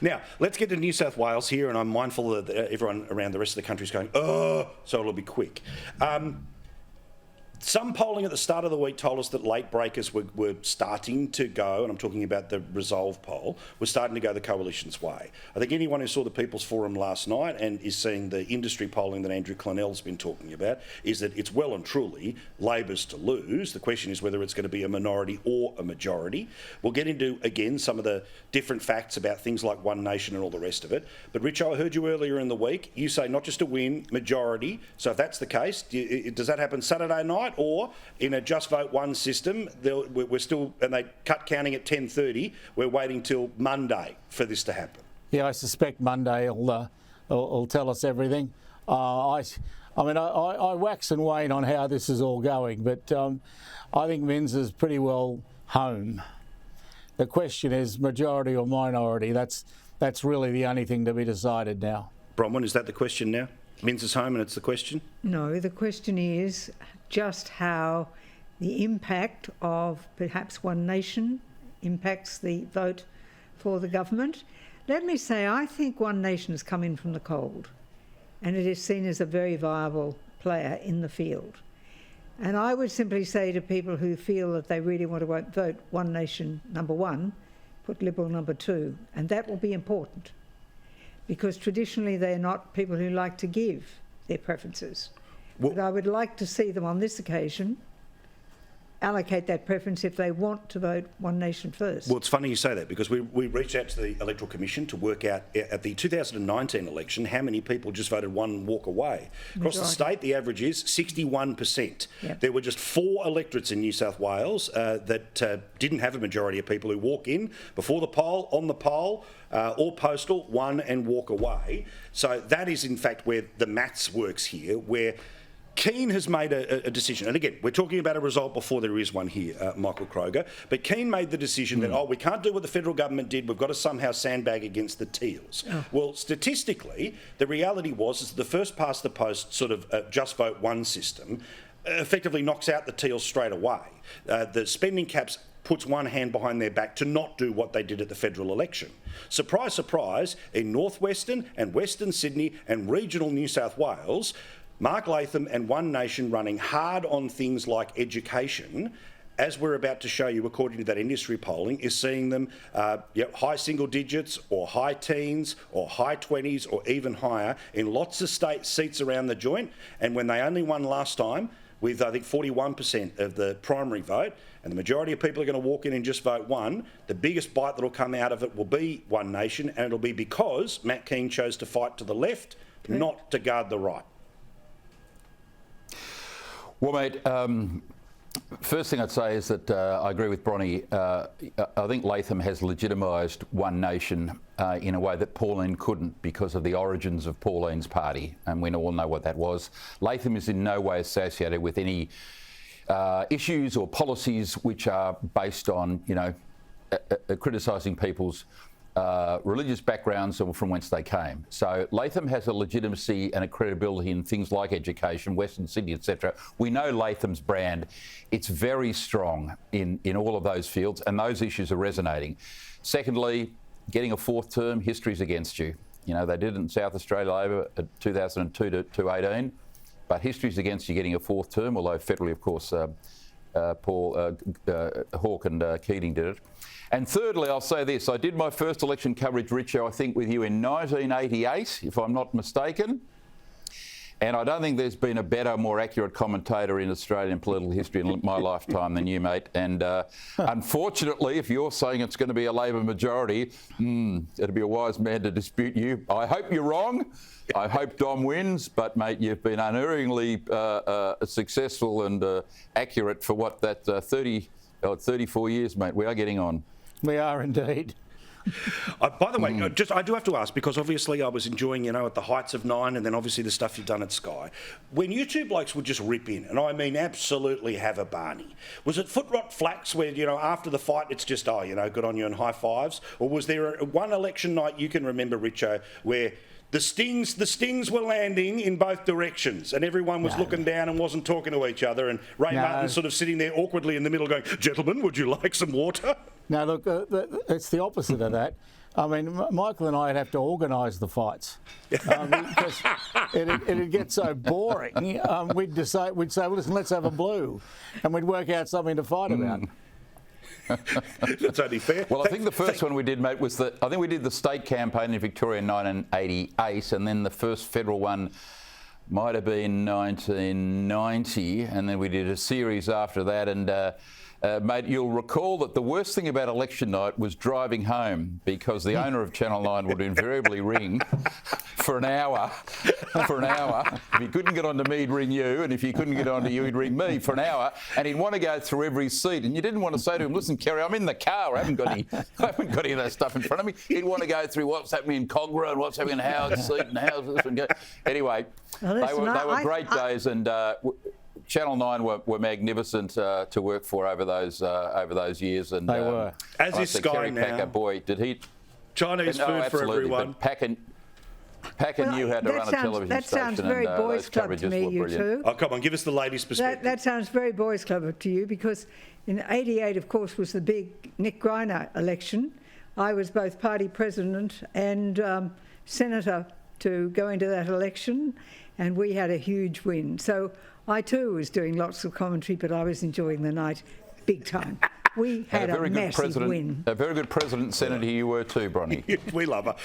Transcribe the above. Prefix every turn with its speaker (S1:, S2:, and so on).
S1: Now, let's get to New South Wales here, and I'm mindful that everyone around the rest of the country is going, oh, so it'll be quick. Some polling at the start of the week told us that late breakers were starting to go, and I'm talking about the Resolve poll, was starting to go the coalition's way. I think anyone who saw the People's Forum last night and is seeing the industry polling that Andrew Clennell's been talking about is that it's well and truly Labor's to lose. The question is whether it's going to be a minority or a majority. We'll get into, again, some of the different facts about things like One Nation and all the rest of it. But, Richo, I heard you earlier in the week. You say not just a win, majority. So if that's the case, does that happen Saturday night? Or in a just vote one system, we're still, and they cut counting at 10:30. We're waiting till Monday for this to happen.
S2: Yeah, I suspect Monday will tell us everything. I wax and wane on how this is all going, but I think Minns is pretty well home. The question is majority or minority. That's really the only thing to be decided now.
S1: Bronwyn, is that the question now? Minns is home and it's the question?
S3: No, the question is just how the impact of perhaps One Nation impacts the vote for the government. Let me say, I think One Nation has come in from the cold, and it is seen as a very viable player in the field. And I would simply say to people who feel that they really want to vote One Nation number one, put Liberal number two, and that will be important, because traditionally they're not people who like to give their preferences. Well, but I would like to see them on this occasion allocate that preference if they want to vote One Nation first.
S1: Well, it's funny you say that, because we reached out to the Electoral Commission to work out at the 2019 election how many people just voted one and walk away. Across the state, the average is 61%. Yep. There were just 4 electorates in New South Wales that didn't have a majority of people who walk in before the poll, on the poll, or postal, one and walk away. So that is, in fact, where the maths works here, where Keane has made a decision, and again, we're talking about a result before there is one here, Michael Kroger, but Keane made the decision that, we can't do what the federal government did, we've got to somehow sandbag against the Teals. Oh. Well, statistically, the reality was the first past the post sort of just vote one system effectively knocks out the Teals straight away. The spending caps puts one hand behind their back to not do what they did at the federal election. Surprise, surprise, in northwestern and western Sydney and regional New South Wales, Mark Latham and One Nation running hard on things like education, as we're about to show you according to that industry polling, is seeing them high single digits or high teens or high 20s or even higher in lots of state seats around the joint. And when they only won last time with, I think, 41% of the primary vote, and the majority of people are going to walk in and just vote one, the biggest bite that will come out of it will be One Nation, and it'll be because Matt Keane chose to fight to the left, not to guard the right.
S4: Well, mate, first thing I'd say is that I agree with Bronnie. I think Latham has legitimised One Nation in a way that Pauline couldn't, because of the origins of Pauline's party, and we all know what that was. Latham is in no way associated with any issues or policies which are based on, criticising people's religious backgrounds or from whence they came. So Latham has a legitimacy and a credibility in things like education, Western Sydney, etc. We know Latham's brand. It's very strong in all of those fields, and those issues are resonating. Secondly, getting a fourth term, history's against you. They did it in South Australia Labor at 2002 to 2018, but history's against you getting a fourth term, although federally, of course, Hawke and Keating did it. And thirdly, I'll say this. I did my first election coverage, Richo, I think with you in 1988, if I'm not mistaken. And I don't think there's been a better, more accurate commentator in Australian political history in my lifetime than you, mate. And unfortunately, if you're saying it's going to be a Labor majority, it'd be a wise man to dispute you. I hope you're wrong. I hope Dom wins. But, mate, you've been unerringly successful and accurate for what, that 34 years, mate. We are getting on.
S2: We are indeed.
S1: By the way, I do have to ask, because obviously I was enjoying, at the heights of 9, and then obviously the stuff you've done at Sky. When you two blokes would just rip in, and I mean absolutely have a Barney, was it foot rot flax where, after the fight it's just, good on you and high fives? Or was there one election night you can remember, Richo, where the stings were landing in both directions, and everyone was looking down and wasn't talking to each other, and Ray Martin sort of sitting there awkwardly in the middle going, "Gentlemen, would you like some water?"
S2: Now, look, it's the opposite of that. I mean, Michael and I'd have to organise the fights because it'd get so boring. We'd say, well, listen, let's have a blue, and we'd work out something to fight about.
S1: That's only fair.
S4: Well, I think the first one we did, mate, was I think we did the state campaign in Victoria in 1988, and then the first federal one might have been 1990, and then we did a series after that. And mate, you'll recall that the worst thing about election night was driving home, because the owner of Channel 9 would invariably ring for an hour. If he couldn't get on to me, he'd ring you, and if he couldn't get on to you, he'd ring me for an hour, and he'd want to go through every seat. And you didn't want to say to him, listen, Kerry, I'm in the car, I haven't got any of that stuff in front of me. He'd want to go through what's happening in Cogra and what's happening in Howard's seat and how's this and go. Anyway,
S3: Well,
S4: they
S3: listen,
S4: were great days, and Channel 9 were magnificent to work for over those years. And
S2: They were.
S1: As is Sky
S4: Kerry
S1: now.
S4: Packer, boy, did he...
S1: Chinese food for everyone.
S4: Packer knew how to run a television
S3: that
S4: station.
S3: sounds very
S4: and
S3: boys'
S4: those
S3: club to
S4: coverages
S3: me,
S4: were
S3: you
S4: brilliant.
S3: two.
S1: Oh, come on, give us the ladies' perspective.
S3: That sounds very boys' club to you, because in '88, of course, was the big Nick Greiner election. I was both party president and senator to go into that election, and we had a huge win. So I too was doing lots of commentary, but I was enjoying the night big time. We had a massive win.
S4: A very good president and senator you were too, Bronnie.
S1: We love her.